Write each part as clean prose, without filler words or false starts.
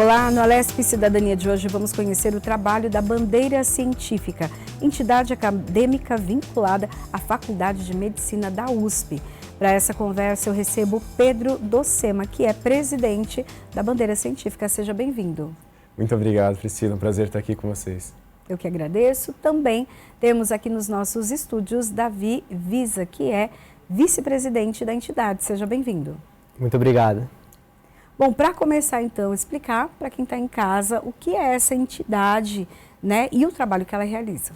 Olá, no Alesp Cidadania de hoje vamos conhecer o trabalho da Bandeira Científica, entidade acadêmica vinculada à Faculdade de Medicina da USP. Para essa conversa eu recebo Pedro Docema, que é presidente da Bandeira Científica. Seja bem-vindo. Muito obrigado, Priscila. Um prazer estar aqui com vocês. Eu que agradeço. Também temos aqui nos nossos estúdios Davi Visa, que é vice-presidente da entidade. Seja bem-vindo. Muito obrigado. Bom, para começar então, explicar para quem está em casa o que é essa entidade, né, e o trabalho que ela realiza.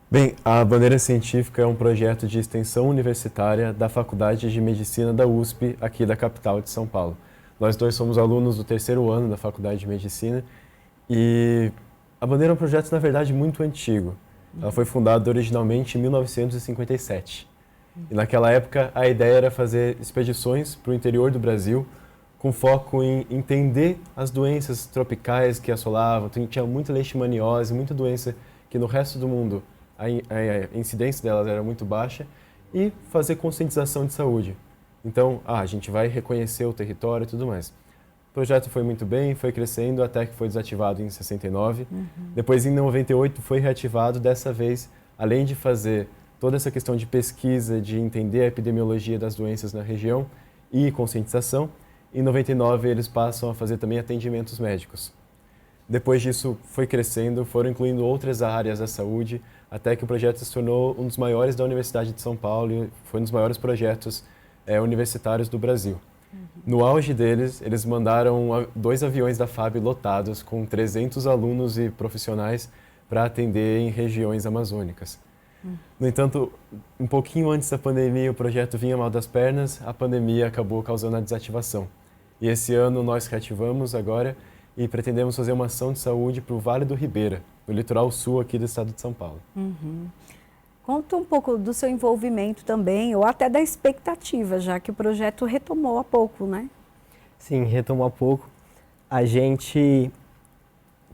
Bem, a Bandeira Científica é um projeto de extensão universitária da Faculdade de Medicina da USP, aqui da capital de São Paulo. Nós dois somos alunos do terceiro ano da Faculdade de Medicina e a Bandeira é um projeto, na verdade, muito antigo. Ela foi fundada originalmente em 1957. E naquela época a ideia era fazer expedições para o interior do Brasil, com foco em entender as doenças tropicais que assolavam. Tinha muita leishmaniose, muita doença que no resto do mundo a incidência delas era muito baixa, e fazer conscientização de saúde. Então, a gente vai reconhecer o território e tudo mais. O projeto foi muito bem, foi crescendo até que foi desativado em 69. Depois, em 98, foi reativado. Dessa vez, além de fazer toda essa questão de pesquisa, de entender a epidemiologia das doenças na região e conscientização, em 99 eles passam a fazer também atendimentos médicos. Depois disso foi crescendo, foram incluindo outras áreas da saúde, até que o projeto se tornou um dos maiores da Universidade de São Paulo e foi um dos maiores projetos universitários do Brasil. No auge deles, eles mandaram 2 aviões da FAB lotados com 300 alunos e profissionais para atender em regiões amazônicas. No entanto, um pouquinho antes da pandemia, o projeto vinha mal das pernas, a pandemia acabou causando a desativação. E esse ano nós reativamos agora e pretendemos fazer uma ação de saúde para o Vale do Ribeira, no litoral sul aqui do estado de São Paulo. Conta um pouco do seu envolvimento também, ou até da expectativa, já que o projeto retomou há pouco, né? Sim, retomou há pouco. A gente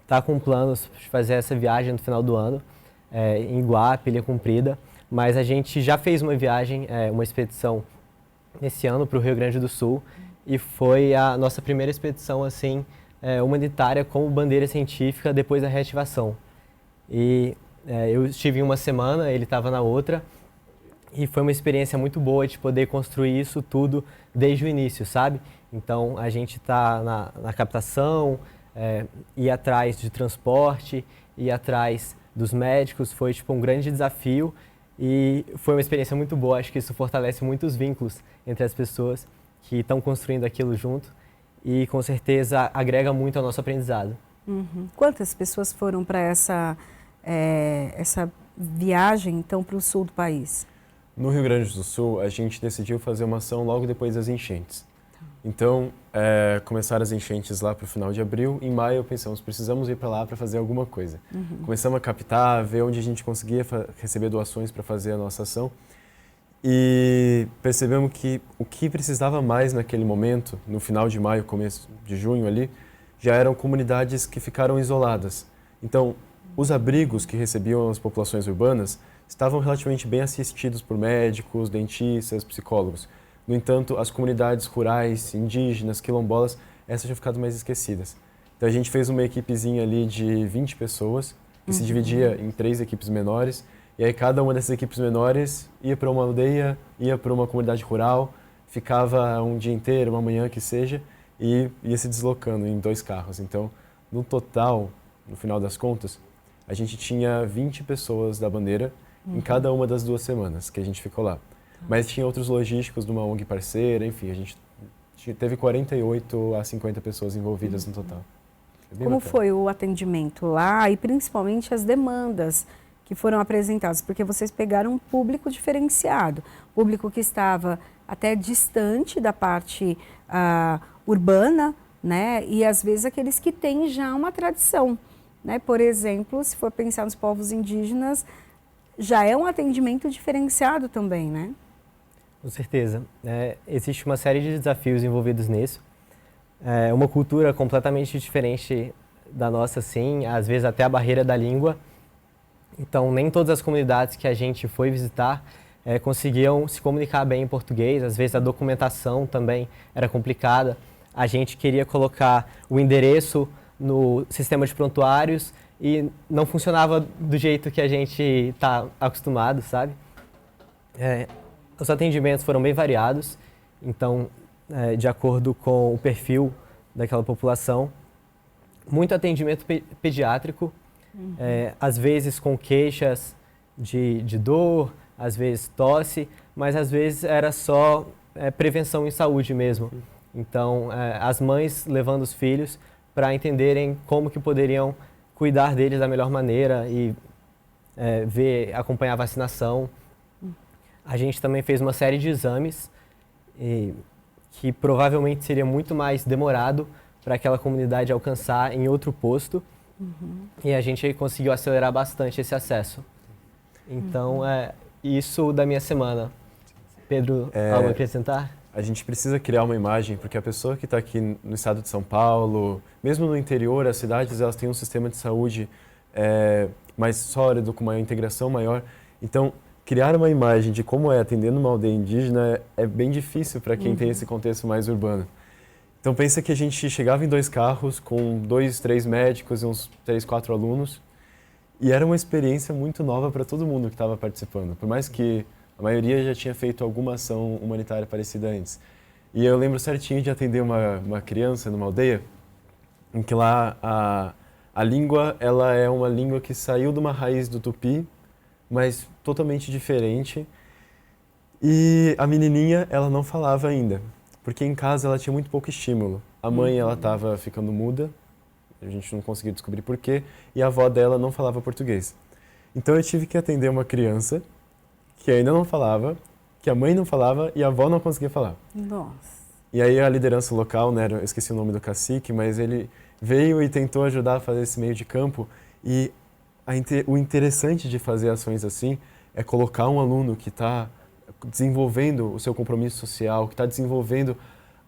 está com planos de fazer essa viagem no final do ano, em Iguape, Ilha Comprida, mas a gente já fez uma viagem, uma expedição esse ano para o Rio Grande do Sul, e foi a nossa primeira expedição assim, humanitária como bandeira científica depois da reativação. E eu estive em uma semana, ele estava na outra, e foi uma experiência muito boa de poder construir isso tudo desde o início, sabe? Então a gente está na captação, ir atrás de transporte, ir atrás dos médicos, foi tipo um grande desafio e foi uma experiência muito boa. Acho que isso fortalece muitos vínculos entre as pessoas que estão construindo aquilo junto e com certeza agrega muito ao nosso aprendizado. Quantas pessoas foram para essa viagem, então, para o sul do país? No Rio Grande do Sul, a gente decidiu fazer uma ação logo depois das enchentes. Então, começaram as enchentes lá para o final de abril. Em maio, pensamos, precisamos ir para lá para fazer alguma coisa. Começamos a captar, ver onde a gente conseguia receber doações para fazer a nossa ação. E percebemos que o que precisava mais naquele momento, no final de maio, começo de junho ali, já eram comunidades que ficaram isoladas. Então, os abrigos que recebiam as populações urbanas estavam relativamente bem assistidos por médicos, dentistas, psicólogos. No entanto, as comunidades rurais, indígenas, quilombolas, essas tinham ficado mais esquecidas. Então a gente fez uma equipezinha ali de 20 pessoas, que se dividia em 3 equipes menores, e aí cada uma dessas equipes menores ia para uma aldeia, ia para uma comunidade rural, ficava um dia inteiro, uma manhã que seja, e ia se deslocando em 2 carros. Então, no total, no final das contas, a gente tinha 20 pessoas da Bandeira em cada uma das 2 semanas que a gente ficou lá. Mas tinha outros logísticos de uma ONG parceira, enfim, a gente teve 48 a 50 pessoas envolvidas no total. Como foi o atendimento lá e principalmente as demandas que foram apresentadas? Porque vocês pegaram um público diferenciado, público que estava até distante da parte urbana, né? E às vezes aqueles que têm já uma tradição, né? Por exemplo, se for pensar nos povos indígenas, já é um atendimento diferenciado também, né? Com certeza. Existe uma série de desafios envolvidos nisso. É uma cultura completamente diferente da nossa, assim, às vezes até a barreira da língua. Então, nem todas as comunidades que a gente foi visitar conseguiam se comunicar bem em português. Às vezes a documentação também era complicada. A gente queria colocar o endereço no sistema de prontuários e não funcionava do jeito que a gente está acostumado, sabe? Os atendimentos foram bem variados, então, de acordo com o perfil daquela população, muito atendimento pediátrico, às vezes com queixas de dor, às vezes tosse, mas às vezes era só prevenção em saúde mesmo. Então, as mães levando os filhos para entenderem como que poderiam cuidar deles da melhor maneira e acompanhar a vacinação. A gente também fez uma série de exames que provavelmente seria muito mais demorado para aquela comunidade alcançar em outro posto. E a gente conseguiu acelerar bastante esse acesso. Então, isso da minha semana. Pedro, algo a acrescentar? A gente precisa criar uma imagem, porque a pessoa que está aqui no estado de São Paulo, mesmo no interior, as cidades, elas têm um sistema de saúde mais sólido, com uma integração maior. Então, criar uma imagem de como é atender numa aldeia indígena é bem difícil para quem tem esse contexto mais urbano. Então, pensa que a gente chegava em 2 carros com 2, 3 médicos e uns 3, 4 alunos, e era uma experiência muito nova para todo mundo que estava participando, por mais que a maioria já tinha feito alguma ação humanitária parecida antes. E eu lembro certinho de atender uma criança numa aldeia, em que lá a língua, ela é uma língua que saiu de uma raiz do tupi, mas totalmente diferente. E a menininha, ela não falava ainda, porque em casa ela tinha muito pouco estímulo. A mãe, ela estava ficando muda, a gente não conseguiu descobrir por quê, e a avó dela não falava português. Então eu tive que atender uma criança que ainda não falava, que a mãe não falava e a avó não conseguia falar. Nossa. E aí a liderança local, né, eu esqueci o nome do cacique, mas ele veio e tentou ajudar a fazer esse meio de campo. E o interessante de fazer ações assim é colocar um aluno que está desenvolvendo o seu compromisso social, que está desenvolvendo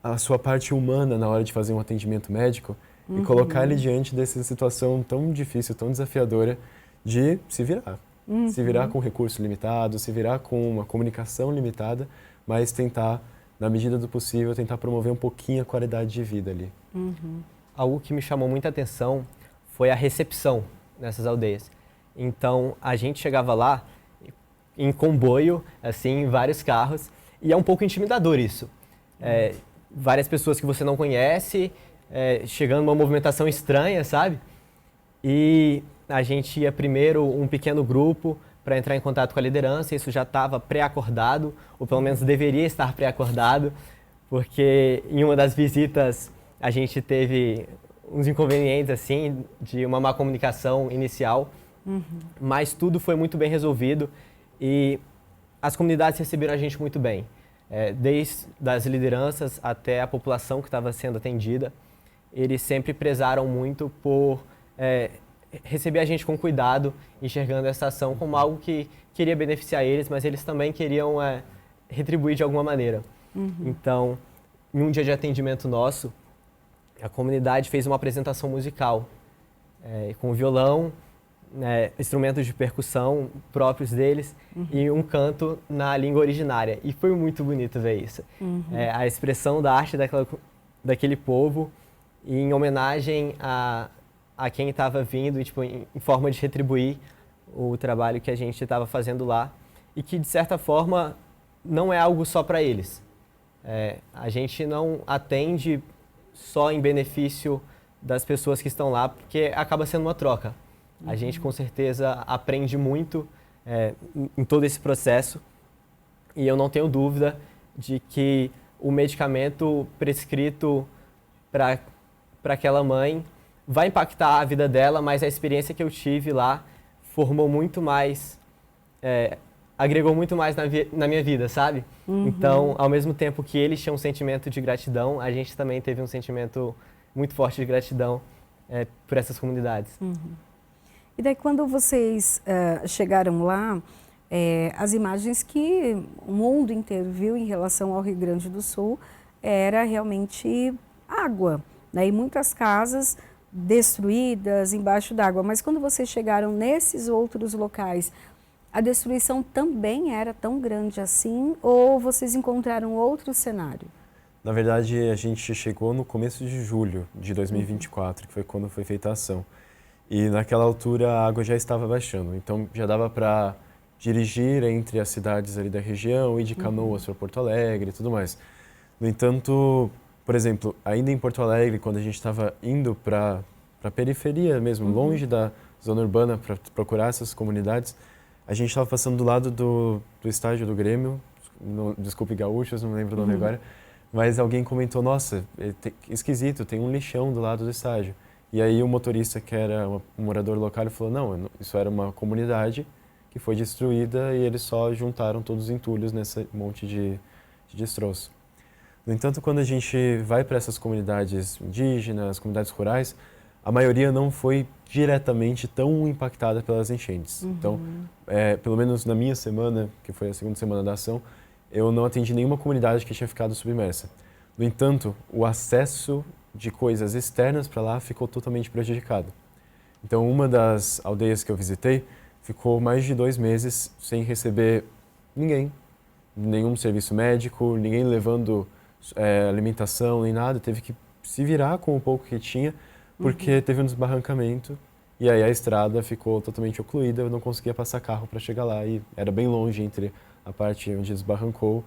a sua parte humana na hora de fazer um atendimento médico, e colocar ele diante dessa situação tão difícil, tão desafiadora de se virar. Se virar com recurso limitado, se virar com uma comunicação limitada, mas tentar, na medida do possível, tentar promover um pouquinho a qualidade de vida ali. Algo que me chamou muita atenção foi a recepção nessas aldeias. Então, a gente chegava lá em comboio, assim, em vários carros, e é um pouco intimidador isso. Várias pessoas que você não conhece, chegando numa movimentação estranha, sabe? E a gente ia primeiro um pequeno grupo para entrar em contato com a liderança, isso já estava pré-acordado, ou pelo menos deveria estar pré-acordado, porque em uma das visitas a gente teve uns inconvenientes, assim, de uma má comunicação inicial, mas tudo foi muito bem resolvido e as comunidades receberam a gente muito bem, desde as lideranças até a população que estava sendo atendida. Eles sempre prezaram muito por receber a gente com cuidado, enxergando essa ação como algo que queria beneficiar eles, mas eles também queriam retribuir de alguma maneira. Então, em um dia de atendimento nosso, a comunidade fez uma apresentação musical, com violão, instrumentos de percussão próprios deles e um canto na língua originária. E foi muito bonito ver isso. A expressão da arte daquele povo, e em homenagem a quem estava vindo, tipo, em forma de retribuir o trabalho que a gente estava fazendo lá, e que, de certa forma, não é algo só para eles. A gente não atende só em benefício das pessoas que estão lá, porque acaba sendo uma troca. A gente, com certeza, aprende muito em todo esse processo, e eu não tenho dúvida de que o medicamento prescrito para aquela mãe vai impactar a vida dela, mas a experiência que eu tive lá formou muito mais, agregou muito mais na minha vida, sabe? Então, ao mesmo tempo que eles tinham um sentimento de gratidão, a gente também teve um sentimento muito forte de gratidão por essas comunidades. E daí, quando vocês chegaram lá, as imagens que o mundo inteiro viu em relação ao Rio Grande do Sul era realmente água, né? E muitas casas destruídas embaixo d'água. Mas quando vocês chegaram nesses outros locais, a destruição também era tão grande assim, ou vocês encontraram outro cenário? Na verdade, a gente chegou no começo de julho de 2024, que foi quando foi feita a ação. E naquela altura a água já estava baixando, então já dava para dirigir entre as cidades ali da região, ir de canoas para Porto Alegre e tudo mais. No entanto, por exemplo, ainda em Porto Alegre, quando a gente estava indo para a periferia mesmo, longe da zona urbana para procurar essas comunidades, a gente estava passando do lado do estádio do Grêmio, desculpe gaúchos, não lembro o nome agora, mas alguém comentou, nossa, esquisito, tem um lixão do lado do estádio. E aí o motorista, que era um morador local, falou, não, isso era uma comunidade que foi destruída e eles só juntaram todos os entulhos nesse monte de destroço. No entanto, quando a gente vai para essas comunidades indígenas, comunidades rurais, a maioria não foi diretamente tão impactada pelas enchentes. Então, pelo menos na minha semana, que foi a segunda semana da ação, eu não atendi nenhuma comunidade que tinha ficado submersa. No entanto, o acesso de coisas externas para lá ficou totalmente prejudicado. Então, uma das aldeias que eu visitei ficou mais de 2 meses sem receber ninguém, nenhum serviço médico, ninguém levando alimentação nem nada, teve que se virar com o pouco que tinha, porque teve um desbarrancamento e aí a estrada ficou totalmente ocluída, eu não conseguia passar carro para chegar lá e era bem longe entre a parte onde desbarrancou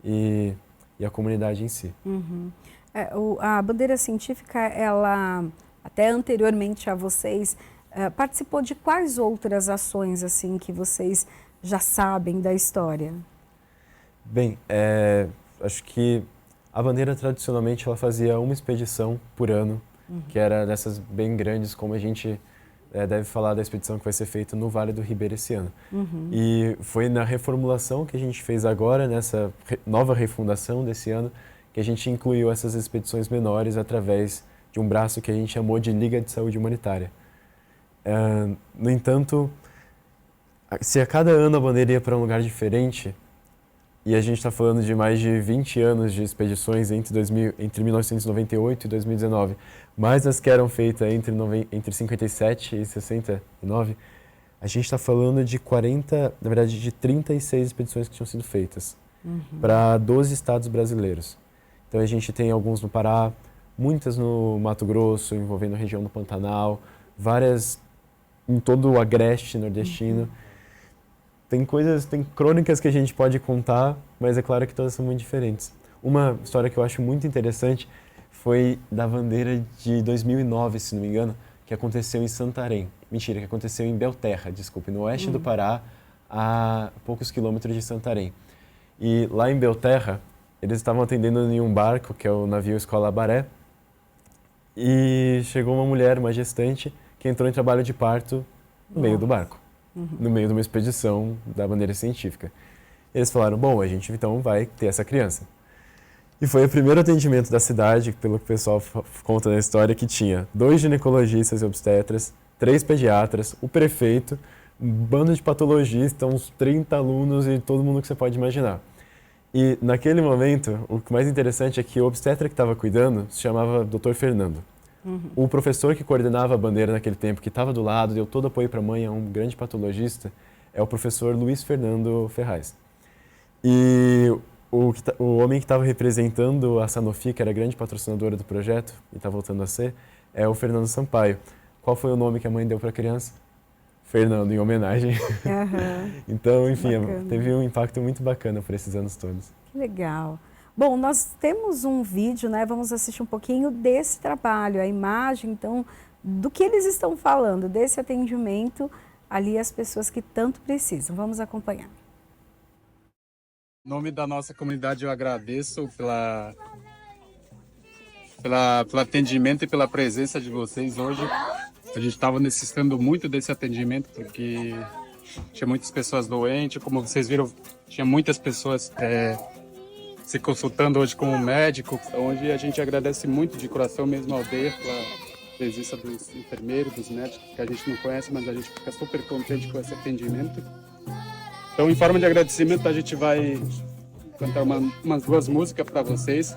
e a comunidade em si. A bandeira científica, ela, até anteriormente a vocês, participou de quais outras ações assim que vocês já sabem da história? Bem, acho que a bandeira tradicionalmente ela fazia uma expedição por ano, que era dessas bem grandes, como a gente deve falar da expedição que vai ser feita no Vale do Ribeira esse ano. E foi na reformulação que a gente fez agora, nessa nova refundação desse ano, que a gente incluiu essas expedições menores através de um braço que a gente chamou de Liga de Saúde Humanitária. No entanto, se a cada ano a bandeira ia para um lugar diferente, e a gente está falando de mais de 20 anos de expedições entre 1998 e 2019, mais as que eram feitas entre 57 e 69, a gente está falando de 36 expedições que tinham sido feitas para 12 estados brasileiros. Então a gente tem alguns no Pará, muitas no Mato Grosso, envolvendo a região do Pantanal, várias em todo o agreste nordestino. Tem crônicas que a gente pode contar, mas é claro que todas são muito diferentes. Uma história que eu acho muito interessante foi da bandeira de 2009, se não me engano, que aconteceu em Santarém. Mentira, que aconteceu em Belterra, desculpe, no oeste do Pará, a poucos quilômetros de Santarém. E lá em Belterra, eles estavam atendendo em um barco, que é o navio Escola Baré, e chegou uma mulher, uma gestante, que entrou em trabalho de parto no meio do barco, no meio de uma expedição da bandeira científica. Eles falaram, bom, a gente então vai ter essa criança. E foi o primeiro atendimento da cidade, pelo que o pessoal conta na história, que tinha 2 ginecologistas e obstetras, 3 pediatras, o prefeito, um bando de patologistas, uns 30 alunos e todo mundo que você pode imaginar. E naquele momento, o que mais interessante é que o obstetra que estava cuidando se chamava Dr. Fernando. O professor que coordenava a bandeira naquele tempo, que estava do lado, deu todo apoio para a mãe, é um grande patologista, é o professor Luiz Fernando Ferraz. E o homem que estava representando a Sanofi, que era a grande patrocinadora do projeto, e está voltando a ser, é o Fernando Sampaio. Qual foi o nome que a mãe deu para a criança? Fernando, em homenagem. Então, enfim, teve um impacto muito bacana por esses anos todos. Que legal. Bom, nós temos um vídeo, né? Vamos assistir um pouquinho desse trabalho, a imagem, então, do que eles estão falando, desse atendimento ali às pessoas que tanto precisam. Vamos acompanhar. Em nome da nossa comunidade, eu agradeço pelo atendimento e pela presença de vocês hoje. A gente estava necessitando muito desse atendimento, porque tinha muitas pessoas doentes, como vocês viram, tinha muitas pessoas se consultando hoje com um médico, onde a gente agradece muito de coração mesmo a aldeia pela presença dos enfermeiros, dos médicos, que a gente não conhece, mas a gente fica super contente com esse atendimento. Então, em forma de agradecimento, a gente vai cantar umas 2 músicas para vocês.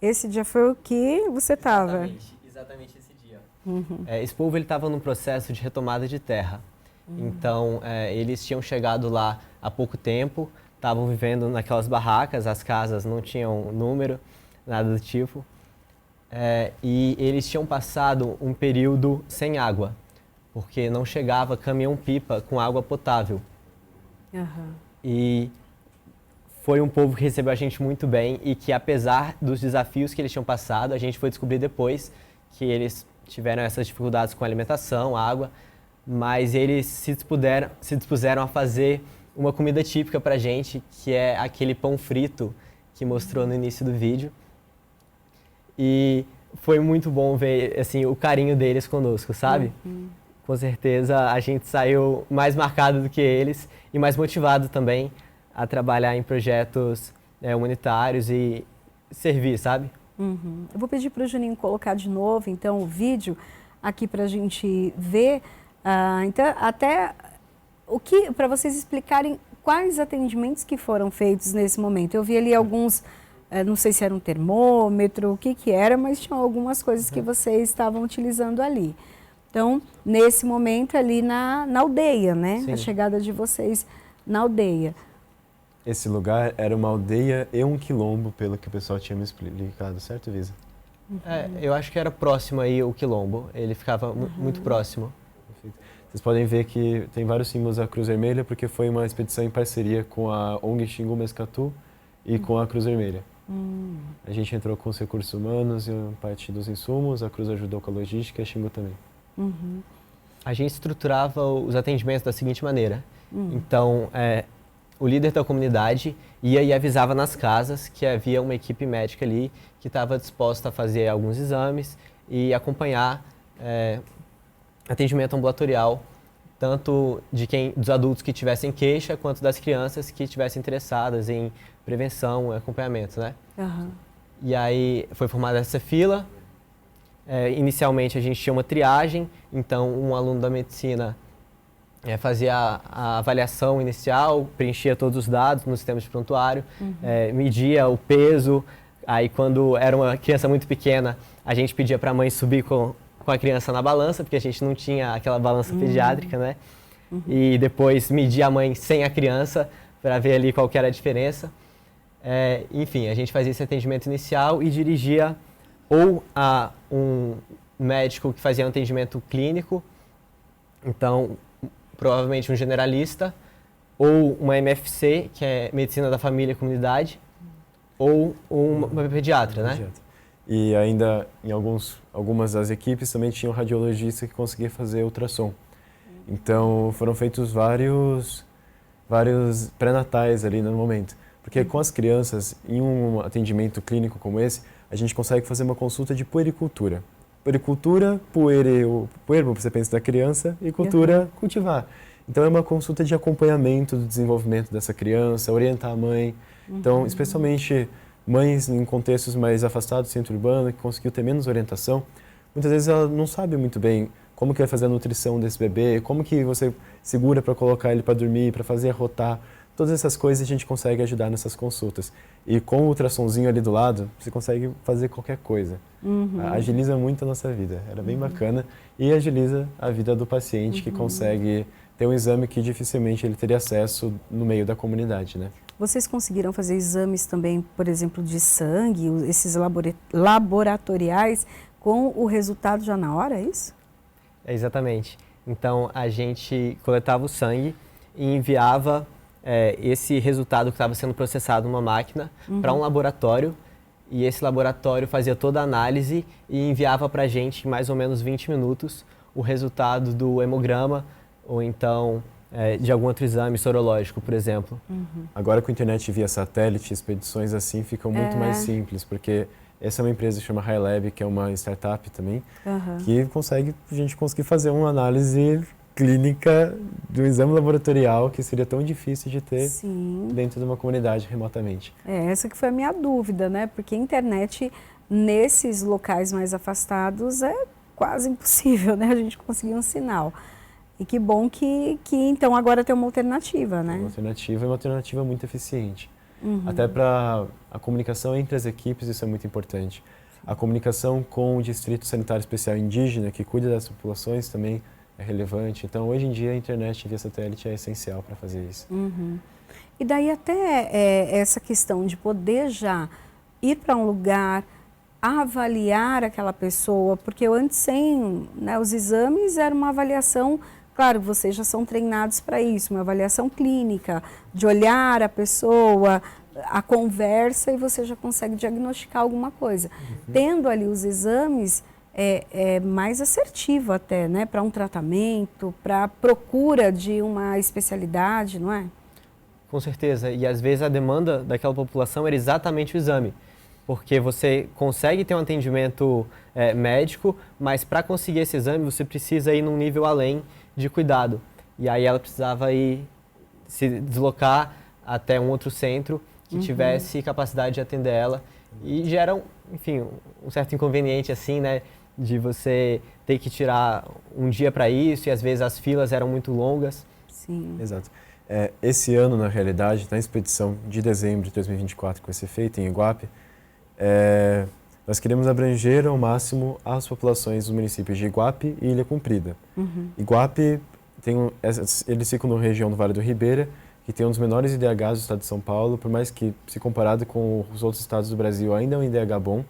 Esse dia foi o que você estava? Exatamente esse dia. Esse povo estava num processo de retomada de terra. Então, eles tinham chegado lá há pouco tempo, estavam vivendo naquelas barracas, as casas não tinham número, nada do tipo. E eles tinham passado um período sem água, porque não chegava caminhão-pipa com água potável. E foi um povo que recebeu a gente muito bem e que, apesar dos desafios que eles tinham passado, a gente foi descobrir depois que eles tiveram essas dificuldades com alimentação, água, mas eles se dispuseram a fazer uma comida típica pra gente, que é aquele pão frito que mostrou no início do vídeo. E foi muito bom ver, assim, o carinho deles conosco, sabe? Com certeza a gente saiu mais marcado do que eles e mais motivado também a trabalhar em projetos humanitários e servir, sabe? Eu vou pedir para o Juninho colocar de novo, então, o vídeo aqui para a gente ver. Então, até para vocês explicarem quais atendimentos que foram feitos nesse momento. Eu vi ali alguns, não sei se era um termômetro, o que era, mas tinham algumas coisas que vocês estavam utilizando ali. Então, nesse momento ali na aldeia, né? Sim. A chegada de vocês na aldeia. Esse lugar era uma aldeia e um quilombo, pelo que o pessoal tinha me explicado, certo, Visa? Eu acho que era próximo aí o quilombo, ele ficava muito próximo. Perfeito. Vocês podem ver que tem vários símbolos da Cruz Vermelha, porque foi uma expedição em parceria com a ONG Xingu Mescatu e com a Cruz Vermelha. A gente entrou com os recursos humanos e parte dos insumos, a Cruz ajudou com a logística e a Xingu também. A gente estruturava os atendimentos da seguinte maneira. Então, o líder da comunidade ia e avisava nas casas que havia uma equipe médica ali que estava disposta a fazer alguns exames e acompanhar atendimento ambulatorial, tanto dos adultos que tivessem queixa, quanto das crianças que estivessem interessadas em prevenção e acompanhamento, né? E aí foi formada essa fila. Inicialmente a gente tinha uma triagem, então um aluno da medicina fazia a avaliação inicial, preenchia todos os dados no sistema de prontuário, media o peso. Aí quando era uma criança muito pequena, a gente pedia para a mãe subir com a criança na balança, porque a gente não tinha aquela balança pediátrica, né? E depois media a mãe sem a criança, para ver ali qual que era a diferença. Enfim, a gente fazia esse atendimento inicial e dirigia ou a um médico que fazia um atendimento clínico, então provavelmente um generalista, ou uma MFC, que é Medicina da Família e Comunidade, ou uma pediatra, né? E ainda em algumas das equipes também tinha um radiologista que conseguia fazer ultrassom. Então foram feitos vários pré-natais ali no momento. Porque com as crianças, em um atendimento clínico como esse, a gente consegue fazer uma consulta de puericultura. Puericultura, puerbo, você pensa da criança, e cultura, cultivar. Então é uma consulta de acompanhamento do desenvolvimento dessa criança, orientar a mãe. Então, especialmente mães em contextos mais afastados do centro urbano, que conseguiu ter menos orientação, muitas vezes ela não sabe muito bem como que vai fazer a nutrição desse bebê, como que você segura para colocar ele para dormir, para fazer arrotar. Todas essas coisas a gente consegue ajudar nessas consultas. E com o ultrassomzinho ali do lado, você consegue fazer qualquer coisa. Agiliza muito a nossa vida. Era bem bacana. E agiliza a vida do paciente que consegue ter um exame que dificilmente ele teria acesso no meio da comunidade, né? Vocês conseguiram fazer exames também, por exemplo, de sangue, esses laboratoriais, com o resultado já na hora, é isso? Exatamente. Então, a gente coletava o sangue e enviava esse resultado que estava sendo processado numa máquina para um laboratório, e esse laboratório fazia toda a análise e enviava para a gente em mais ou menos 20 minutos o resultado do hemograma ou então de algum outro exame sorológico, por exemplo. Agora com a internet via satélite, expedições assim ficam muito mais simples, porque essa é uma empresa que chama High Lab, que é uma startup também, que a gente conseguir fazer uma análise clínica de um exame laboratorial que seria tão difícil de ter dentro de uma comunidade remotamente. Essa que foi a minha dúvida, né? Porque a internet nesses locais mais afastados é quase impossível, né? A gente conseguir um sinal. E que bom que então agora tem uma alternativa, né? Uma alternativa muito eficiente. Até para a comunicação entre as equipes, isso é muito importante. A comunicação com o Distrito Sanitário Especial Indígena, que cuida das populações, também é relevante. Então, hoje em dia, a internet via satélite é essencial para fazer isso. E daí até essa questão de poder já ir para um lugar, avaliar aquela pessoa, porque antes sem, né, os exames era uma avaliação, claro, vocês já são treinados para isso, uma avaliação clínica, de olhar a pessoa, a conversa e você já consegue diagnosticar alguma coisa. Tendo ali os exames, é mais assertivo até, né, para um tratamento, para a procura de uma especialidade, não é? Com certeza, e às vezes a demanda daquela população era exatamente o exame, porque você consegue ter um atendimento médico, mas para conseguir esse exame você precisa ir num nível além de cuidado. E aí ela precisava ir se deslocar até um outro centro que tivesse capacidade de atender ela, e gera, enfim, um certo inconveniente assim, né, de você ter que tirar um dia para isso, e às vezes as filas eram muito longas. Sim. Exato. Esse ano, na realidade, na expedição de dezembro de 2024 que vai ser feita em Iguape, nós queremos abranger ao máximo as populações dos municípios de Iguape e Ilha Comprida. Iguape, eles ficam na região do Vale do Ribeira, que tem um dos menores IDHs do estado de São Paulo, por mais que, se comparado com os outros estados do Brasil, ainda é um IDH bom,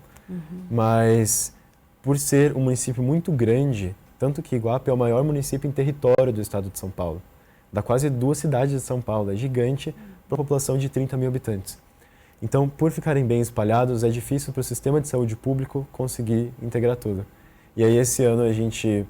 mas por ser um município muito grande, tanto que Iguape é o maior município em território do estado de São Paulo, dá quase 2 cidades de São Paulo, é gigante para uma população de 30 mil habitantes. Então, por ficarem bem espalhados, é difícil para o sistema de saúde público conseguir integrar tudo. E aí, esse ano, a gente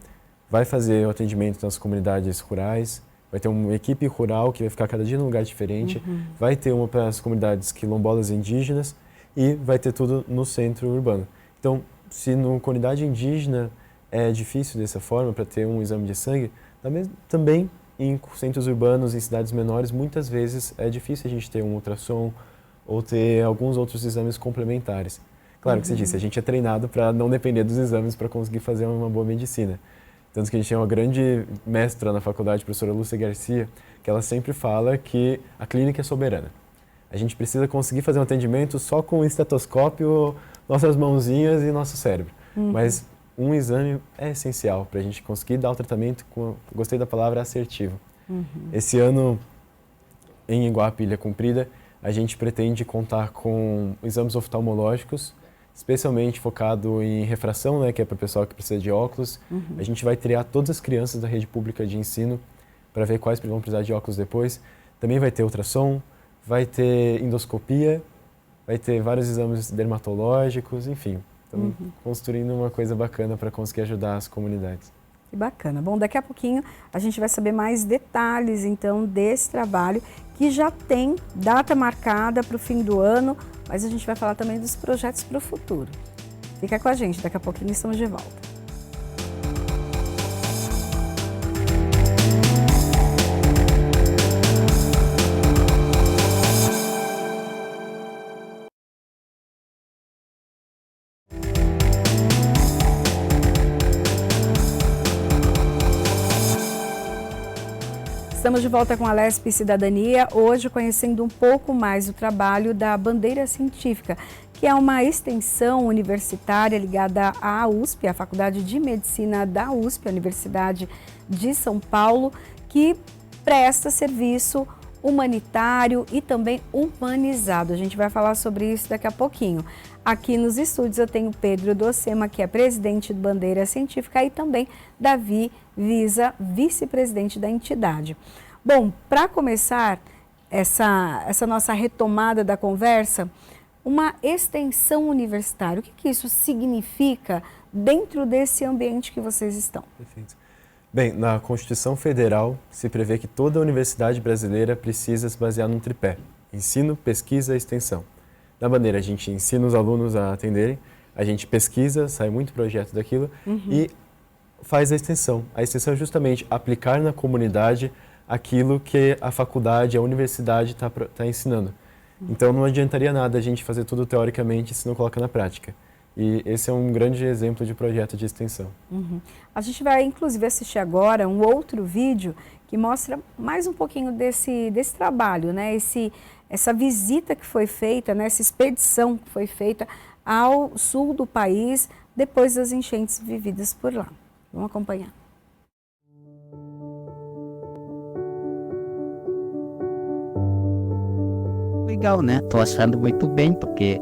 vai fazer o atendimento nas comunidades rurais, vai ter uma equipe rural que vai ficar cada dia num lugar diferente, vai ter uma para as comunidades quilombolas e indígenas e vai ter tudo no centro urbano. Então, se na comunidade indígena é difícil dessa forma para ter um exame de sangue, também em centros urbanos, em cidades menores, muitas vezes é difícil a gente ter um ultrassom ou ter alguns outros exames complementares. Claro que você disse, a gente é treinado para não depender dos exames para conseguir fazer uma boa medicina. Tanto que a gente tem uma grande mestra na faculdade, a professora Lúcia Garcia, que ela sempre fala que a clínica é soberana. A gente precisa conseguir fazer um atendimento só com o estetoscópio, nossas mãozinhas e nosso cérebro. Mas um exame é essencial para a gente conseguir dar o tratamento, gostei da palavra, assertivo. Esse ano, em Iguape, Ilha Comprida, a gente pretende contar com exames oftalmológicos, especialmente focado em refração, né, que é para o pessoal que precisa de óculos. A gente vai triar todas as crianças da rede pública de ensino para ver quais vão precisar de óculos depois. Também vai ter ultrassom, vai ter endoscopia, vai ter vários exames dermatológicos, enfim. Estamos construindo uma coisa bacana para conseguir ajudar as comunidades. Que bacana. Bom, daqui a pouquinho a gente vai saber mais detalhes, então, desse trabalho que já tem data marcada para o fim do ano, mas a gente vai falar também dos projetos para o futuro. Fica com a gente, daqui a pouquinho estamos de volta. Estamos de volta com a Lesp Cidadania, hoje conhecendo um pouco mais do trabalho da Bandeira Científica, que é uma extensão universitária ligada à USP, a Faculdade de Medicina da USP, a Universidade de São Paulo, que presta serviço humanitário e também humanizado. A gente vai falar sobre isso daqui a pouquinho. Aqui nos estúdios eu tenho Pedro Docema, que é presidente do Bandeira Científica, e também Davi Visa, vice-presidente da entidade. Bom, para começar essa nossa retomada da conversa, uma extensão universitária, o que isso significa dentro desse ambiente que vocês estão? Perfeito. Bem, na Constituição Federal se prevê que toda universidade brasileira precisa se basear num tripé: ensino, pesquisa e extensão. Na Bandeira, a gente ensina os alunos a atenderem, a gente pesquisa, sai muito projeto daquilo e faz a extensão. A extensão é justamente aplicar na comunidade aquilo que a faculdade, a universidade está ensinando. Então não adiantaria nada a gente fazer tudo teoricamente se não coloca na prática. E esse é um grande exemplo de projeto de extensão. A gente vai inclusive assistir agora um outro vídeo que mostra mais um pouquinho desse trabalho, né? essa visita que foi feita, né, essa expedição que foi feita ao sul do país depois das enchentes vividas por lá. Vamos acompanhar. Legal, né? Tô achando muito bem, porque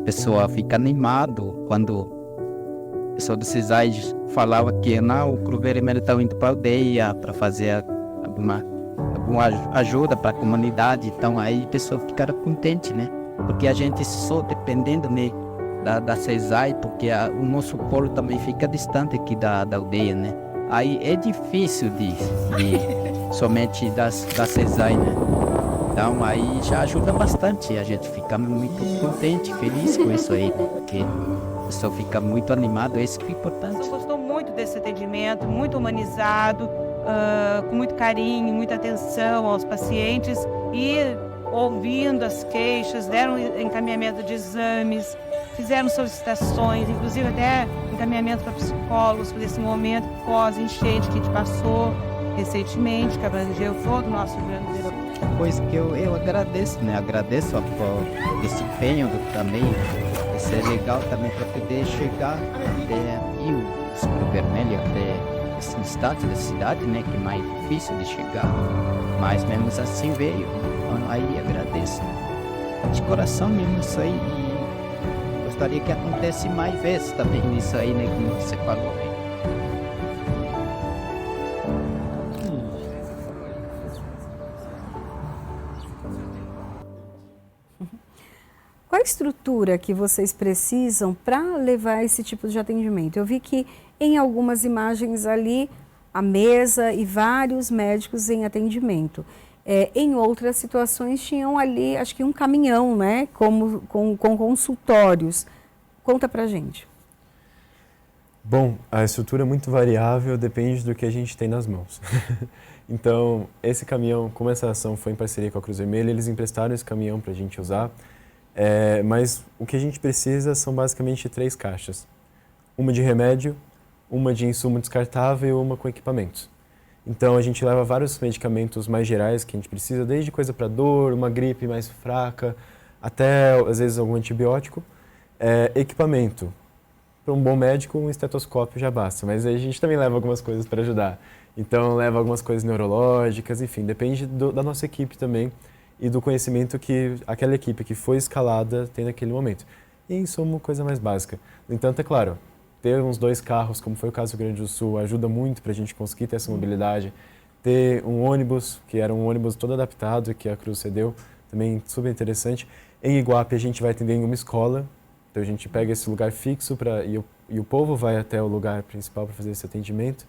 a pessoa fica animado quando o pessoal do CISAI falava que não, o Cruz Vermelho está indo para a aldeia para fazer alguma ajuda para a comunidade. Então aí a pessoa fica contente, né? Porque a gente só dependendo, né, da CISAI, porque o nosso polo também fica distante aqui da aldeia, né? Aí é difícil de somente da CISAI, né? Então aí já ajuda bastante, a gente fica muito contente, feliz com isso aí, né? Porque a pessoa fica muito animada, isso que é importante. Eu gostou muito desse atendimento, muito humanizado, com muito carinho, muita atenção aos pacientes e ouvindo as queixas, deram encaminhamento de exames, fizeram solicitações, inclusive até encaminhamento para psicólogos por esse momento pós-enchente que a gente passou recentemente, que abrangeu todo o nosso Rio Grande do Sul. Coisa que eu agradeço, né? Agradeço por esse empenho também. Isso é legal também para poder chegar até aqui, o Cruz Vermelho, até esse instante da cidade, né? Que é mais difícil de chegar. Mas mesmo assim veio. Então aí agradeço. De coração mesmo isso aí. E gostaria que acontecesse mais vezes também isso aí, né? Como você falou, né? Qual a estrutura que vocês precisam para levar esse tipo de atendimento? Eu vi que em algumas imagens ali, a mesa e vários médicos em atendimento. Em outras situações tinham ali, acho que um caminhão, né, com consultórios. Conta pra gente. Bom, a estrutura é muito variável, depende do que a gente tem nas mãos. Então, esse caminhão, como essa ação foi em parceria com a Cruz Vermelha, eles emprestaram esse caminhão para a gente usar. Mas o que a gente precisa são basicamente 3 caixas. Uma de remédio, uma de insumo descartável e uma com equipamentos. Então a gente leva vários medicamentos mais gerais que a gente precisa, desde coisa para dor, uma gripe mais fraca, até às vezes algum antibiótico. Equipamento. Para um bom médico, um estetoscópio já basta, mas aí a gente também leva algumas coisas para ajudar. Então leva algumas coisas neurológicas, enfim, depende da nossa equipe também e do conhecimento que aquela equipe que foi escalada tem naquele momento. E em suma, coisa mais básica. No entanto, é claro, ter uns 2 carros, como foi o caso do Rio Grande do Sul, ajuda muito para a gente conseguir ter essa mobilidade. Ter um ônibus, que era um ônibus todo adaptado, que a Cruz cedeu, também super interessante. Em Iguape, a gente vai atender em uma escola, então a gente pega esse lugar fixo e o povo vai até o lugar principal para fazer esse atendimento.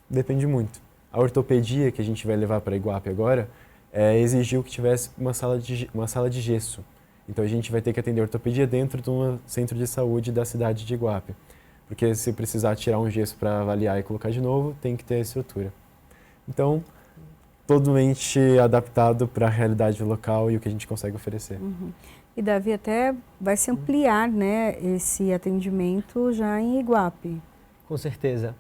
Depende muito. A ortopedia, que a gente vai levar para Iguape agora, exigiu que tivesse uma sala de gesso. Então a gente vai ter que atender ortopedia dentro de um centro de saúde da cidade de Iguape. Porque se precisar tirar um gesso para avaliar e colocar de novo, tem que ter a estrutura. Então, totalmente adaptado para a realidade local e o que a gente consegue oferecer. Uhum. E Davi, até vai se ampliar, né, esse atendimento já em Iguape. Com certeza.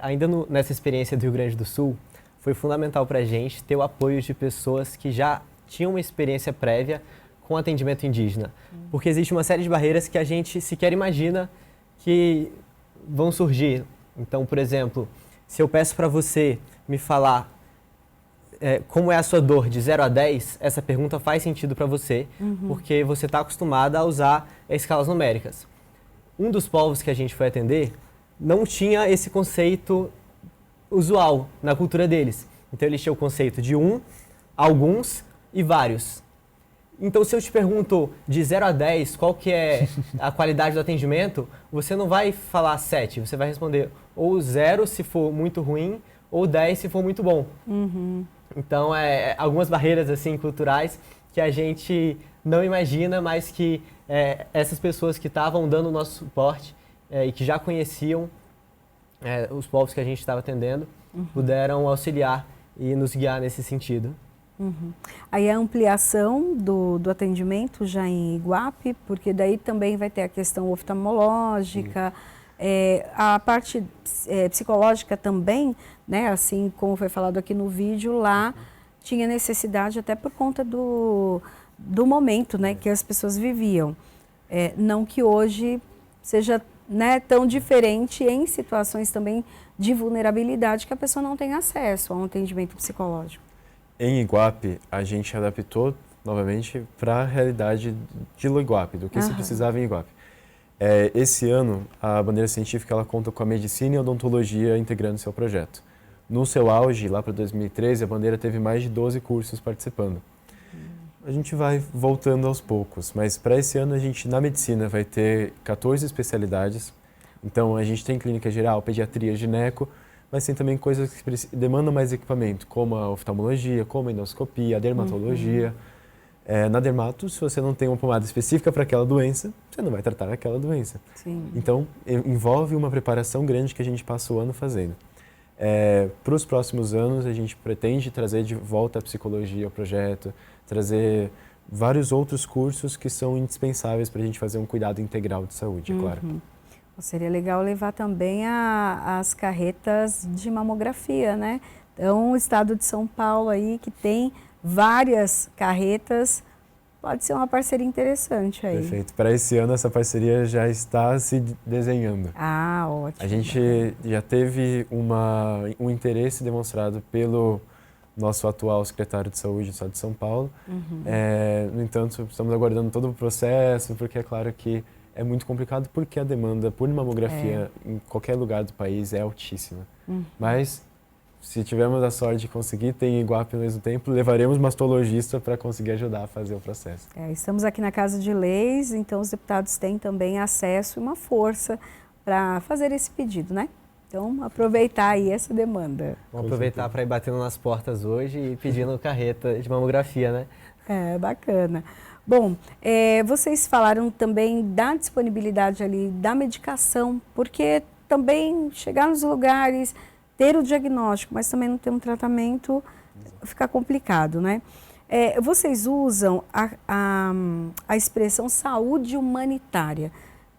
Ainda nessa experiência do Rio Grande do Sul, foi fundamental para a gente ter o apoio de pessoas que já tinham uma experiência prévia com atendimento indígena. Porque existe uma série de barreiras que a gente sequer imagina que vão surgir. Então, por exemplo, se eu peço para você me falar como é a sua dor de 0 a 10, essa pergunta faz sentido para você, porque você está acostumada a usar escalas numéricas. Um dos povos que a gente foi atender não tinha esse conceito usual na cultura deles. Então, eles tinham o conceito de alguns e vários. Então, se eu te pergunto de 0 a 10 qual que é a qualidade do atendimento, você não vai falar 7, você vai responder ou 0 se for muito ruim, ou 10 se for muito bom. Então, algumas barreiras assim culturais que a gente não imagina, mas que essas pessoas que estavam dando o nosso suporte e que já conheciam os povos que a gente estava atendendo, puderam auxiliar e nos guiar nesse sentido. Aí a ampliação do atendimento já em Iguape, porque daí também vai ter a questão oftalmológica, a parte psicológica também, né? Assim como foi falado aqui no vídeo, lá tinha necessidade até por conta do momento, né, que as pessoas viviam. Não que hoje seja, né, tão diferente em situações também de vulnerabilidade que a pessoa não tem acesso a um atendimento psicológico. Em Iguape, a gente adaptou novamente para a realidade de Iguape, do que se precisava em Iguape. Esse ano, a bandeira científica ela conta com a medicina e a odontologia integrando seu projeto. No seu auge, lá para 2013, a bandeira teve mais de 12 cursos participando. A gente vai voltando aos poucos, mas para esse ano a gente, na medicina, vai ter 14 especialidades. Então, a gente tem clínica geral, pediatria, gineco, mas tem também coisas que demandam mais equipamento, como a oftalmologia, como a endoscopia, a dermatologia. Na dermato, se você não tem uma pomada específica para aquela doença, você não vai tratar aquela doença. Sim. Então, envolve uma preparação grande que a gente passa o ano fazendo. Para os próximos anos, a gente pretende trazer de volta a psicologia ao projeto, trazer vários outros cursos que são indispensáveis para a gente fazer um cuidado integral de saúde, é claro. Seria legal levar também as carretas de mamografia, né? Então, o estado de São Paulo aí, que tem várias carretas, pode ser uma parceria interessante aí. Perfeito. Para esse ano, essa parceria já está se desenhando. Ah, ótimo. A gente já teve um interesse demonstrado pelo nosso atual secretário de Saúde do Estado de São Paulo. No entanto, estamos aguardando todo o processo, porque é claro que é muito complicado, porque a demanda por mamografia em qualquer lugar do país é altíssima. Mas, se tivermos a sorte de conseguir ter em Iguape ao mesmo tempo, levaremos mastologista para conseguir ajudar a fazer o processo. Estamos aqui na Casa de Leis, então os deputados têm também acesso e uma força para fazer esse pedido, né? Então, aproveitar aí essa demanda. Vamos aproveitar para ir batendo nas portas hoje e pedindo carreta de mamografia, né? Bacana. Bom, vocês falaram também da disponibilidade ali da medicação, porque também chegar nos lugares, ter o diagnóstico, mas também não ter um tratamento, fica complicado, né? Vocês usam a expressão saúde humanitária.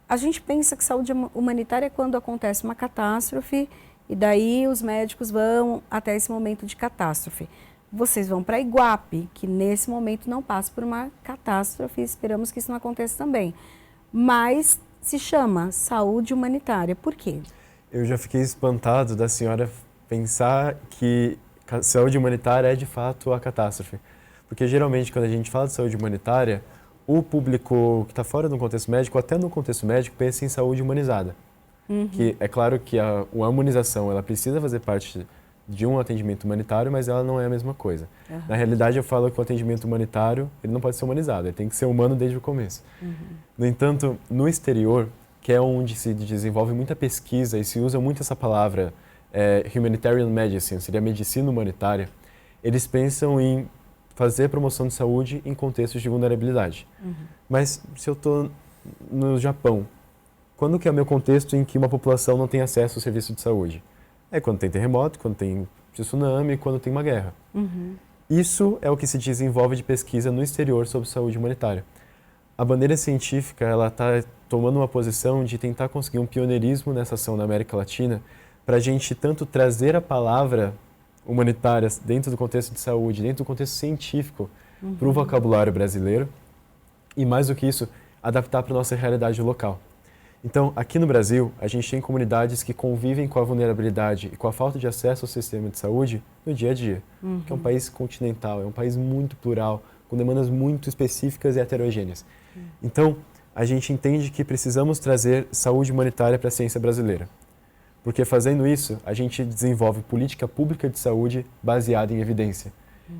A gente pensa que saúde humanitária é quando acontece uma catástrofe e daí os médicos vão até esse momento de catástrofe. Vocês vão para Iguape, que nesse momento não passa por uma catástrofe, esperamos que isso não aconteça também. Mas se chama saúde humanitária. Por quê? Eu já fiquei espantado da senhora pensar que saúde humanitária é de fato a catástrofe. Porque geralmente quando a gente fala de saúde humanitária, o público que está fora do contexto médico, até no contexto médico, pensa em saúde humanizada. Que é claro que a humanização ela precisa fazer parte de um atendimento humanitário, mas ela não é a mesma coisa. Na realidade, eu falo que o atendimento humanitário ele não pode ser humanizado, ele tem que ser humano desde o começo. No entanto, no exterior, que é onde se desenvolve muita pesquisa e se usa muito essa palavra humanitarian medicine, seria medicina humanitária, eles pensam em fazer promoção de saúde em contextos de vulnerabilidade. Mas se eu estou no Japão, quando que é o meu contexto em que uma população não tem acesso ao serviço de saúde? É quando tem terremoto, quando tem tsunami, quando tem uma guerra. Isso é o que se desenvolve de pesquisa no exterior sobre saúde humanitária. A bandeira científica ela está tomando uma posição de tentar conseguir um pioneirismo nessa ação na América Latina para a gente tanto trazer a palavra humanitária dentro do contexto de saúde, dentro do contexto científico, para o vocabulário brasileiro e, mais do que isso, adaptar para a nossa realidade local. Então, aqui no Brasil, a gente tem comunidades que convivem com a vulnerabilidade e com a falta de acesso ao sistema de saúde no dia a dia, que é um país continental, é um país muito plural, com demandas muito específicas e heterogêneas. Então, a gente entende que precisamos trazer saúde humanitária para a ciência brasileira. Porque fazendo isso, a gente desenvolve política pública de saúde baseada em evidência.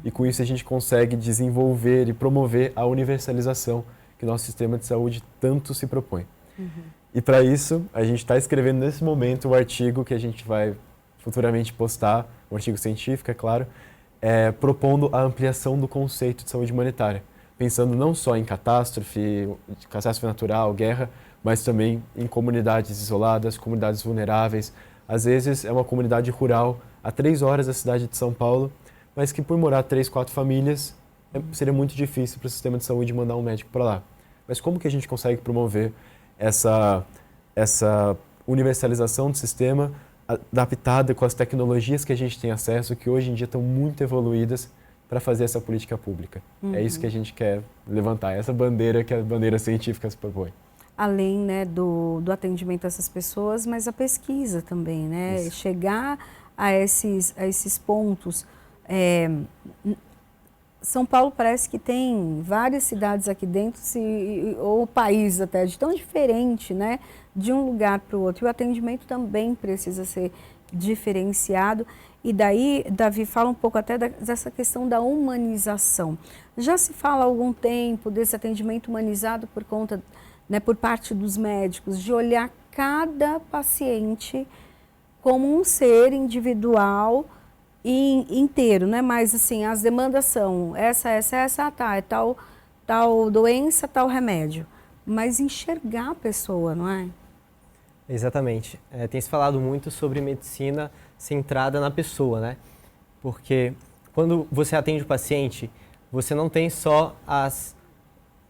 E com isso a gente consegue desenvolver e promover a universalização que o nosso sistema de saúde tanto se propõe. E para isso, a gente está escrevendo nesse momento o artigo que a gente vai futuramente postar, um artigo científico, é claro, propondo a ampliação do conceito de saúde humanitária, pensando não só em catástrofe natural, guerra, mas também em comunidades isoladas, comunidades vulneráveis. Às vezes é uma comunidade rural a 3 horas da cidade de São Paulo, mas que por morar 3, 4 famílias, seria muito difícil para o sistema de saúde mandar um médico para lá. Mas como que a gente consegue promover essa universalização do sistema adaptada com as tecnologias que a gente tem acesso, que hoje em dia estão muito evoluídas, para fazer essa política pública. É isso que a gente quer levantar, essa bandeira que a bandeira científica se propõe. Além, né, do atendimento a essas pessoas, mas a pesquisa também, né? Isso. Chegar a esses pontos. São Paulo parece que tem várias cidades aqui dentro, ou país até, de tão diferente, né? De um lugar para o outro. E o atendimento também precisa ser diferenciado. E daí, Davi, fala um pouco até dessa questão da humanização. Já se fala há algum tempo desse atendimento humanizado por conta, né, por parte dos médicos, de olhar cada paciente como um ser individual e inteiro, né? Mas assim, as demandas são essa, tá, é tal doença, tal remédio. Mas enxergar a pessoa, não é? Exatamente. Tem se falado muito sobre medicina centrada na pessoa, né? Porque quando você atende o paciente, você não tem só as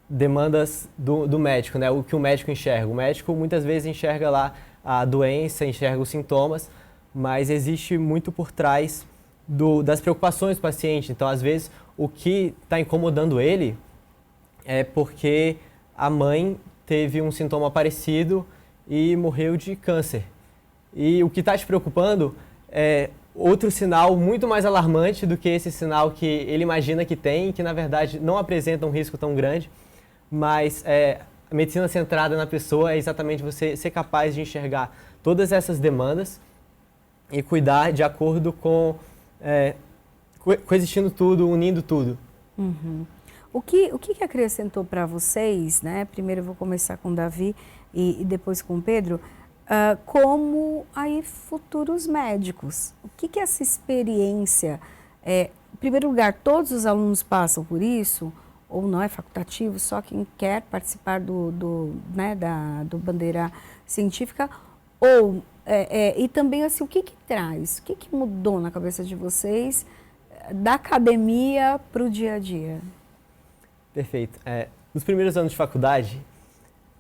demandas do médico, né? O que o médico enxerga. O médico muitas vezes enxerga lá a doença, enxerga os sintomas, mas existe muito por trás das preocupações do paciente. Então, às vezes, o que está incomodando ele é porque a mãe teve um sintoma parecido e morreu de câncer. E o que está te preocupando é outro sinal muito mais alarmante do que esse sinal que ele imagina que tem, que na verdade não apresenta um risco tão grande, mas a medicina centrada na pessoa é exatamente você ser capaz de enxergar todas essas demandas e cuidar de acordo com coexistindo tudo, unindo tudo. Uhum. O que acrescentou para vocês, né? Primeiro eu vou começar com o Davi e depois com o Pedro, como aí futuros médicos. O que essa experiência, em primeiro lugar, todos os alunos passam por isso, ou não é facultativo, só quem quer participar do Bandeira Científica, ou e também assim, o que traz, o que mudou na cabeça de vocês da academia para o dia a dia? Perfeito. Nos primeiros anos de faculdade,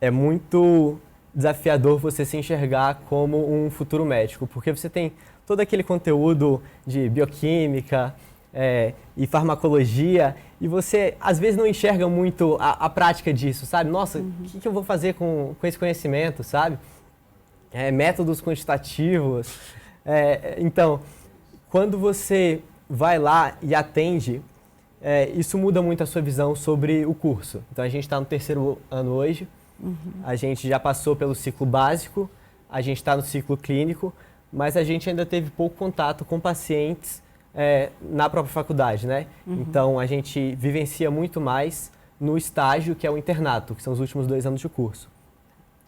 é muito desafiador você se enxergar como um futuro médico, porque você tem todo aquele conteúdo de bioquímica e farmacologia, e você às vezes não enxerga muito a prática disso, sabe? Nossa, o que eu vou fazer com esse conhecimento, sabe? Métodos quantitativos. Então, quando você vai lá e atende, isso muda muito a sua visão sobre o curso. Então, a gente está no terceiro ano hoje, a gente já passou pelo ciclo básico, a gente está no ciclo clínico, mas a gente ainda teve pouco contato com pacientes na própria faculdade, né? Então, a gente vivencia muito mais no estágio, que é o internato, que são os últimos 2 anos de curso.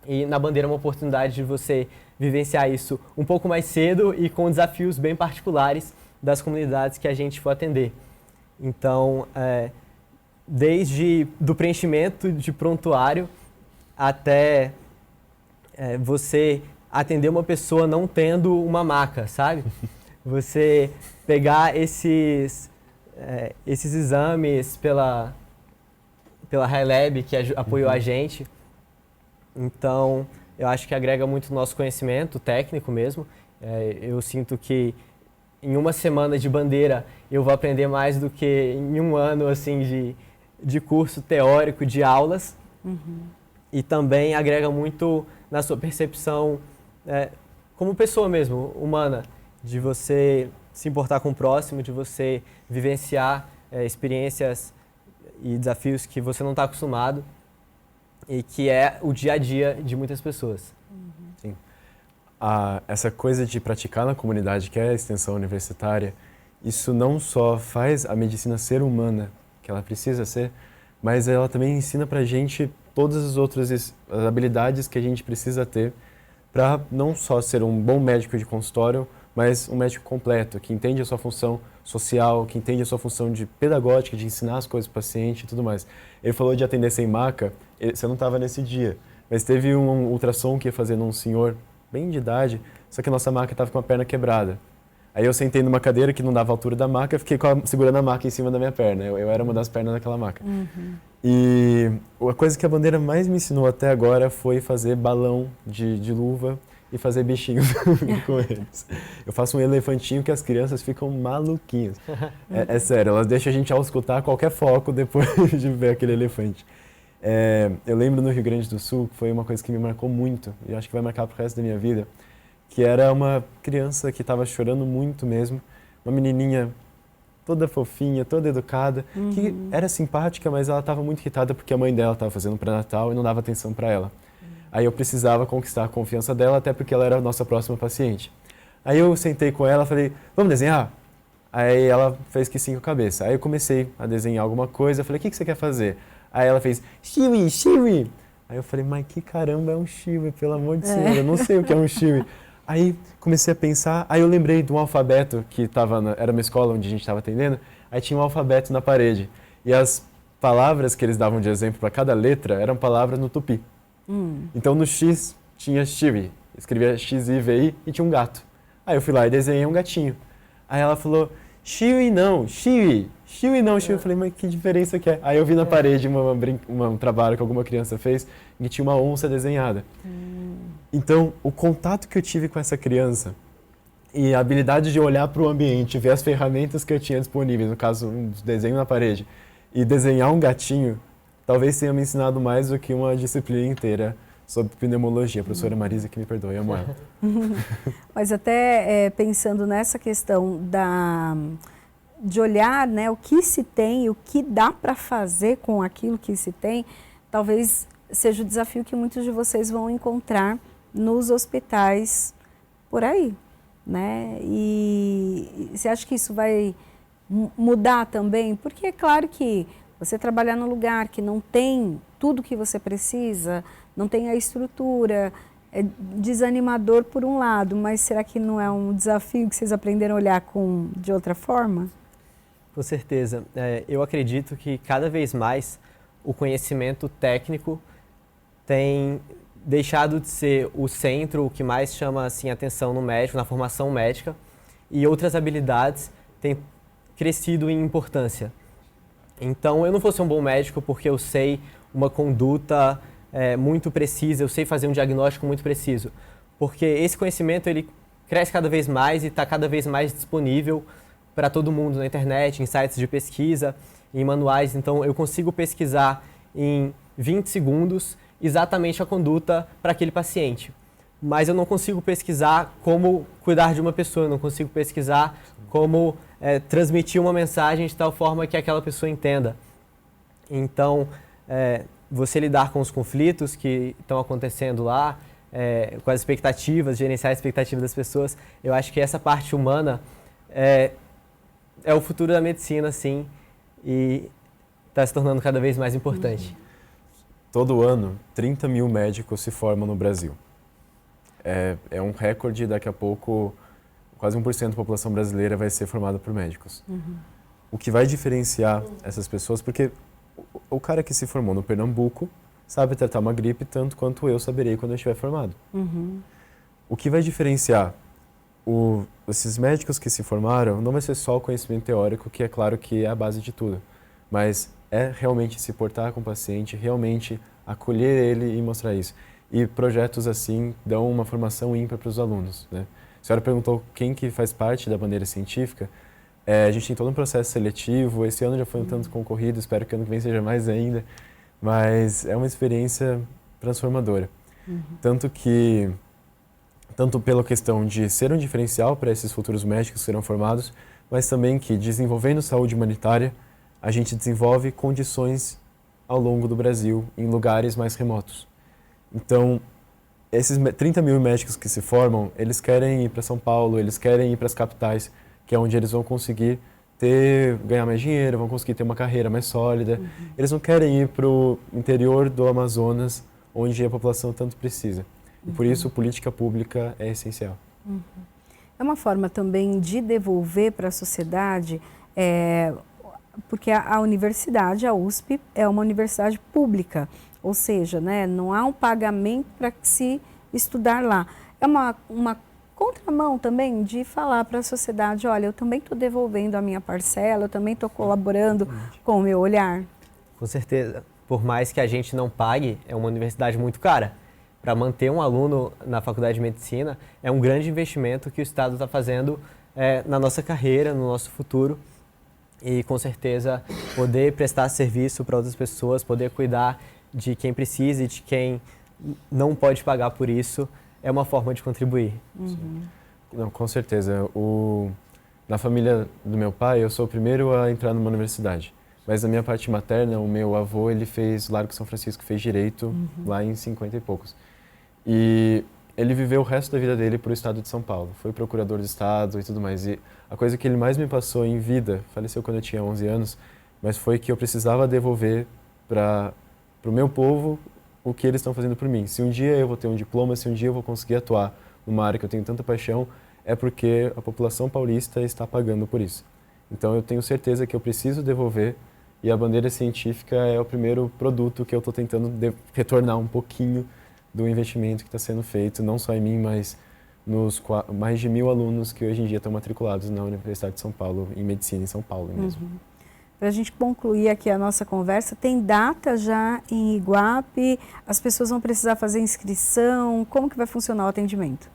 E na Bandeira é uma oportunidade de você vivenciar isso um pouco mais cedo e com desafios bem particulares das comunidades que a gente for atender. Então, desde do preenchimento de prontuário até você atender uma pessoa não tendo uma maca, sabe? Você pegar esses exames pela High Lab, que apoiou a gente. Então, eu acho que agrega muito o nosso conhecimento técnico mesmo. Eu sinto que em uma semana de bandeira eu vou aprender mais do que em um ano assim, de curso teórico, de aulas. E também agrega muito na sua percepção como pessoa mesmo, humana, de você se importar com o próximo, de você vivenciar experiências e desafios que você não está acostumado e que é o dia a dia de muitas pessoas. Sim. Essa coisa de praticar na comunidade, que é a extensão universitária, isso não só faz a medicina ser humana, que ela precisa ser, mas ela também ensina pra gente todas as outras habilidades que a gente precisa ter para não só ser um bom médico de consultório, mas um médico completo, que entende a sua função social, que entende a sua função de pedagógica, de ensinar as coisas para o paciente e tudo mais. Ele falou de atender sem maca, você não estava nesse dia, mas teve um ultrassom que ia fazer num senhor bem de idade, só que a nossa maca estava com a perna quebrada. Aí eu sentei numa cadeira que não dava a altura da maca, fiquei segurando a maca em cima da minha perna. Eu era uma das pernas daquela maca. E a coisa que a Bandeira mais me ensinou até agora foi fazer balão de luva e fazer bichinhos com eles. Eu faço um elefantinho que as crianças ficam maluquinhas. É sério, elas deixam a gente auscultar qualquer foco depois de ver aquele elefante. Eu lembro no Rio Grande do Sul, que foi uma coisa que me marcou muito, e acho que vai marcar pro resto da minha vida, que era uma criança que estava chorando muito mesmo, uma menininha toda fofinha, toda educada, que era simpática, mas ela estava muito irritada porque a mãe dela estava fazendo pré-natal e não dava atenção para ela. Aí eu precisava conquistar a confiança dela, até porque ela era a nossa próxima paciente. Aí eu sentei com ela e falei, vamos desenhar? Aí ela fez que sim com a cabeça. Aí eu comecei a desenhar alguma coisa, falei, o que você quer fazer? Aí ela fez, chiwi, chiwi. Aí eu falei, mas que caramba é um chiwi, pelo amor de Deus, eu não sei o que é um chiwi. Aí comecei a pensar, aí eu lembrei de um alfabeto que era uma escola onde a gente estava atendendo, aí tinha um alfabeto na parede. E as palavras que eles davam de exemplo para cada letra eram palavras no tupi. Então no X tinha chiwi, escrevia X-I-V-I e tinha um gato. Aí eu fui lá e desenhei um gatinho. Aí ela falou, chiwi não, chiwi. Chiwi não, chiwi. Eu falei, mas que diferença que é? Aí eu vi na parede um trabalho que alguma criança fez e tinha uma onça desenhada. Então, o contato que eu tive com essa criança e a habilidade de olhar para o ambiente, ver as ferramentas que eu tinha disponíveis, no caso, um desenho na parede, e desenhar um gatinho, talvez tenha me ensinado mais do que uma disciplina inteira sobre pneumologia. A professora Marisa, que me perdoe, amo ela. Mas até pensando nessa questão de olhar, né, o que se tem, o que dá para fazer com aquilo que se tem, talvez seja o desafio que muitos de vocês vão encontrar nos hospitais por aí, né? E você acha que isso vai mudar também? Porque é claro que você trabalhar num lugar que não tem tudo que você precisa, não tem a estrutura, é desanimador por um lado, mas será que não é um desafio que vocês aprenderam a olhar de outra forma? Com certeza. Eu acredito que cada vez mais o conhecimento técnico tem deixado de ser o centro, o que mais chama assim, atenção no médico, na formação médica, e outras habilidades têm crescido em importância. Então, eu não vou ser um bom médico porque eu sei uma conduta muito precisa, eu sei fazer um diagnóstico muito preciso, porque esse conhecimento ele cresce cada vez mais e está cada vez mais disponível para todo mundo na internet, em sites de pesquisa, em manuais. Então, eu consigo pesquisar em 20 segundos exatamente a conduta para aquele paciente. Mas eu não consigo pesquisar como cuidar de uma pessoa, eu não consigo pesquisar como transmitir uma mensagem de tal forma que aquela pessoa entenda. Então, você lidar com os conflitos que estão acontecendo lá, com as expectativas, gerenciar a expectativa das pessoas, eu acho que essa parte humana é o futuro da medicina, sim, e está se tornando cada vez mais importante. Todo ano, 30 mil médicos se formam no Brasil. É um recorde, daqui a pouco, quase 1% da população brasileira vai ser formada por médicos. O que vai diferenciar essas pessoas, porque o cara que se formou no Pernambuco sabe tratar uma gripe tanto quanto eu saberei quando eu estiver formado. O que vai diferenciar esses médicos que se formaram não vai ser só o conhecimento teórico, que é claro que é a base de tudo, mas é realmente se portar com o paciente, realmente acolher ele e mostrar isso. E projetos assim dão uma formação ímpar para os alunos, né? A senhora perguntou quem que faz parte da bandeira científica. A gente tem todo um processo seletivo, esse ano já foi um tanto concorrido, espero que ano que vem seja mais ainda, mas é uma experiência transformadora. Tanto pela questão de ser um diferencial para esses futuros médicos que serão formados, mas também que desenvolvendo saúde humanitária, a gente desenvolve condições ao longo do Brasil, em lugares mais remotos. Então, esses 30 mil médicos que se formam, eles querem ir para São Paulo, eles querem ir para as capitais, que é onde eles vão conseguir ganhar mais dinheiro, vão conseguir ter uma carreira mais sólida. Eles não querem ir para o interior do Amazonas, onde a população tanto precisa. E por isso, política pública é essencial. É uma forma também de devolver para a sociedade, porque a universidade, a USP, é uma universidade pública, ou seja, né, não há um pagamento para se estudar lá. É uma contramão também de falar para a sociedade, olha, eu também estou devolvendo a minha parcela, eu também estou colaborando com o meu olhar. Com certeza. Por mais que a gente não pague, é uma universidade muito cara. para manter um aluno na faculdade de medicina é um grande investimento que o Estado está fazendo na nossa carreira, no nosso futuro. E com certeza poder prestar serviço para outras pessoas, poder cuidar de quem precisa e de quem não pode pagar por isso, é uma forma de contribuir. Não, com certeza. Na família do meu pai, eu sou o primeiro a entrar numa universidade. Mas na minha parte materna, o meu avô, ele fez Largo São Francisco, fez Direito lá em 50 e poucos. E ele viveu o resto da vida dele para o estado de São Paulo. Foi procurador do estado e tudo mais. E a coisa que ele mais me passou em vida, faleceu quando eu tinha 11 anos, mas foi que eu precisava devolver para o meu povo o que eles estão fazendo por mim. Se um dia eu vou ter um diploma, se um dia eu vou conseguir atuar numa área que eu tenho tanta paixão, é porque a população paulista está pagando por isso. Então eu tenho certeza que eu preciso devolver, e a bandeira científica é o primeiro produto que eu estou tentando retornar um pouquinho do investimento que está sendo feito, não só em mim, mas nos mais de 1.000 alunos que hoje em dia estão matriculados na Universidade de São Paulo, em medicina em São Paulo mesmo. Para a gente concluir aqui a nossa conversa, tem data já em Iguape? As pessoas vão precisar fazer inscrição? Como que vai funcionar o atendimento?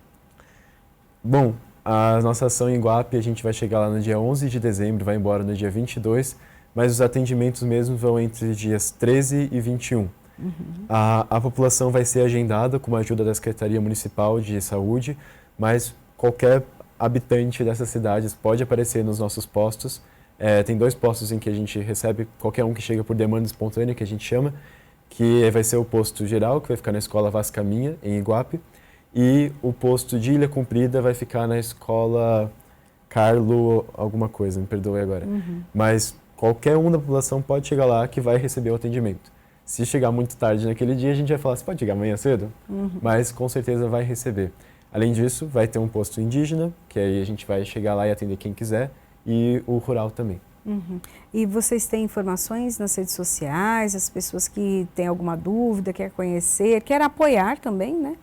Bom, a nossa ação em Iguape, a gente vai chegar lá no dia 11 de dezembro, vai embora no dia 22, mas os atendimentos mesmo vão entre dias 13 e 21. A população vai ser agendada com a ajuda da Secretaria Municipal de Saúde, mas qualquer habitante dessas cidades pode aparecer nos nossos postos. Tem 2 postos em que a gente recebe qualquer um que chega por demanda espontânea, que a gente chama, que vai ser o posto geral, que vai ficar na Escola Vaz Caminha, em Iguape, e o posto de Ilha Comprida vai ficar na Escola Carlo alguma coisa, me perdoe agora. Mas qualquer um da população pode chegar lá que vai receber o atendimento. Se chegar muito tarde naquele dia, a gente vai falar, você pode chegar amanhã cedo? Mas com certeza vai receber. Além disso, vai ter um posto indígena, que aí a gente vai chegar lá e atender quem quiser, e o rural também. E vocês têm informações nas redes sociais, as pessoas que têm alguma dúvida, quer conhecer, quer apoiar também, né?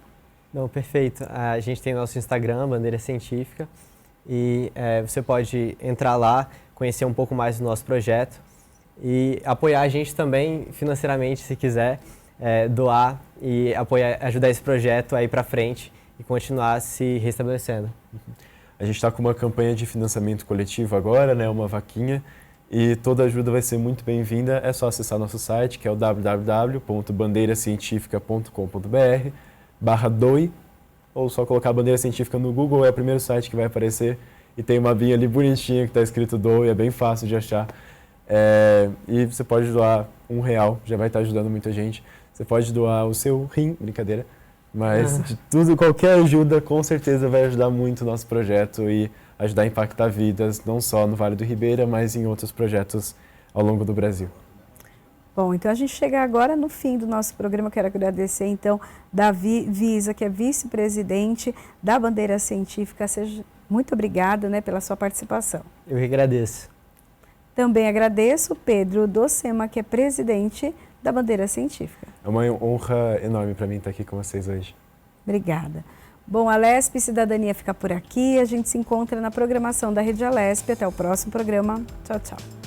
Não, perfeito. A gente tem nosso Instagram, Bandeira Científica, e você pode entrar lá, conhecer um pouco mais do nosso projeto e apoiar a gente também financeiramente, se quiser, doar e ajudar esse projeto a ir para frente e continuar se restabelecendo. A gente está com uma campanha de financiamento coletivo agora, né, uma vaquinha, e toda ajuda vai ser muito bem-vinda. É só acessar nosso site, que é o www.bandeiracientifica.com.br/doe, ou só colocar Bandeira Científica no Google, é o primeiro site que vai aparecer, e tem uma abinha ali bonitinha que está escrito doe, é bem fácil de achar. E você pode doar R$1, já vai estar ajudando muita gente. Você pode doar o seu rim, brincadeira, mas de tudo, qualquer ajuda com certeza vai ajudar muito o nosso projeto e ajudar a impactar vidas, não só no Vale do Ribeira, mas em outros projetos ao longo do Brasil. Bom, então a gente chega agora no fim do nosso programa. Quero agradecer então Davi Visa, que é vice-presidente da Bandeira Científica. Seja muito obrigada, né, pela sua participação. Eu que agradeço. Também agradeço o Pedro Docema, que é presidente da Bandeira Científica. É uma honra enorme para mim estar aqui com vocês hoje. Obrigada. Bom, a Alesp Cidadania fica por aqui. A gente se encontra na programação da Rede Alesp. Até o próximo programa. Tchau, tchau.